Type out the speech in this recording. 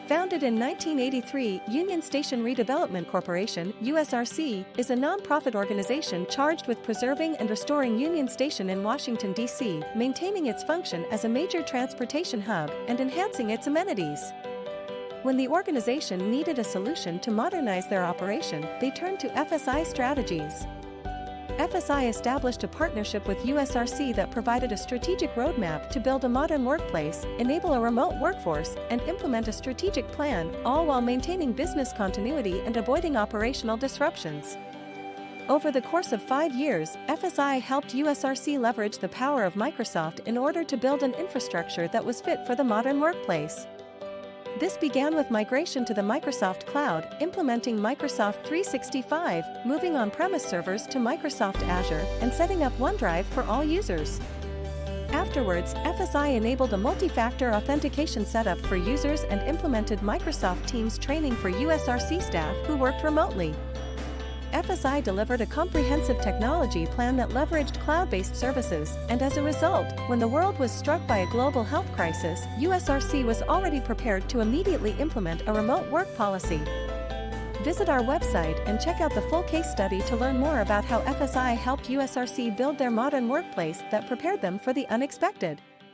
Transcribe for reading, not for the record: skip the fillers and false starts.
Founded in 1983, Union Station Redevelopment Corporation (USRC) is a non-profit organization charged with preserving and restoring Union Station in Washington, D.C., maintaining its function as a major transportation hub and enhancing its amenities. When the organization needed a solution to modernize their operation, they turned to FSi Strategies. FSi established a partnership with USRC that provided a strategic roadmap to build a modern workplace, enable a remote workforce, and implement a strategic plan, all while maintaining business continuity and avoiding operational disruptions. Over the course of 5 years, FSi helped USRC leverage the power of Microsoft in order to build an infrastructure that was fit for the modern workplace. This began with migration to the Microsoft Cloud, implementing Microsoft 365, moving on-premise servers to Microsoft Azure, and setting up OneDrive for all users. Afterwards, FSi enabled a multifactor authentication setup for users and implemented Microsoft Teams training for USRC staff who worked remotely. FSi delivered a comprehensive technology plan that leveraged cloud-based services, and as a result, when the world was struck by a global health crisis, USRC was already prepared to immediately implement a remote work policy. Visit our website and check out the full case study to learn more about how FSi helped USRC build their modern workplace that prepared them for the unexpected.